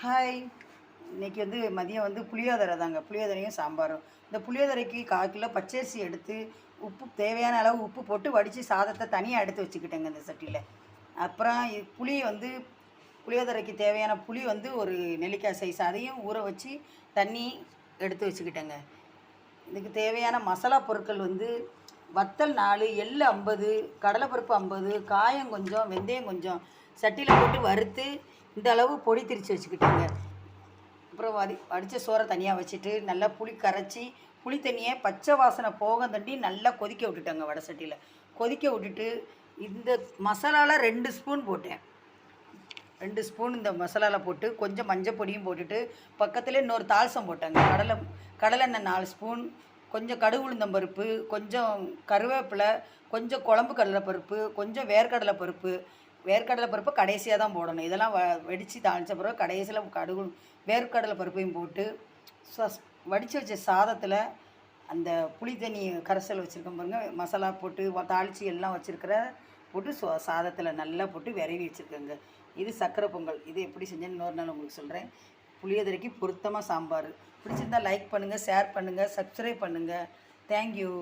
Hi. இன்றைக்கி மதியம் புளியோதரை தாங்க. புளியோதரையும் சாம்பாரும். இந்த புளியோதரைக்கு 1/4 கிலோ பச்சரிசி எடுத்து உப்பு தேவையான அளவு உப்பு போட்டு வடித்து சாதத்தை தனியாக எடுத்து வச்சுக்கிட்டேங்க இந்த சட்டியில். அப்புறம் புளி புளியோதரைக்கு தேவையான புளி ஒரு நெல்லிக்காய் சைஸ் அதையும் ஊற வச்சு தண்ணி எடுத்து வச்சுக்கிட்டேங்க. இதுக்கு தேவையான மசாலா பொருட்கள் வத்தல் 4, எள் 50, கடலைப்பருப்பு 50, காயம் கொஞ்சம், வெந்தயம் கொஞ்சம் சட்டியில் போட்டு வறுத்து இந்த அளவு பொடி திரித்து வச்சுக்கிட்டேங்க. அப்புறம் வடித்த சோறை தனியாக வச்சுட்டு நல்லா புளி கரைச்சி புளி தண்ணியை பச்சை வாசனை போக தண்டி நல்லா கொதிக்க விட்டுட்டேங்க. வடை சட்டியில் கொதிக்க விட்டுட்டு இந்த மசாலாவில் 2 ஸ்பூன் போட்டேன். 2 ஸ்பூன் இந்த மசாலாவில் போட்டு கொஞ்சம் மஞ்சள் பொடியும் போட்டுட்டு பக்கத்தில் இன்னொரு தாளசம் போட்டேங்க. கடலெண்ணெய் 4 ஸ்பூன், கொஞ்சம் கடுகு உளுந்தம்பருப்பு, கொஞ்சம் கருவேப்பிலை, கொஞ்சம் குழம்பு கடலைப்பருப்பு, கொஞ்சம் வேர்க்கடலை பருப்பு கடைசியாக தான் போடணும். இதெல்லாம் வெடித்து தாளித்த பிறகு கடைசியில் வேர்க்கடலை பருப்பையும் போட்டு வடித்து வச்ச சாதத்தில் அந்த புளி தண்ணி கரைசல் வச்சுருக்கோம் பாருங்கள், மசாலா போட்டு தாளித்து எல்லாம் வச்சுருக்கிற போட்டு சாதத்தில் நல்லா போட்டு விரவி வச்சுருக்கேங்க. இது சக்கரை பொங்கல். இது எப்படி செஞ்சேன்னு இன்னொரு நாள் உங்களுக்கு சொல்கிறேன். புளியோதரைக்கு பொருத்தமாக சாம்பார். பிடிச்சிருந்தால் லைக் பண்ணுங்கள், ஷேர் பண்ணுங்கள், சப்ஸ்கிரைப் பண்ணுங்கள். தேங்க்யூ.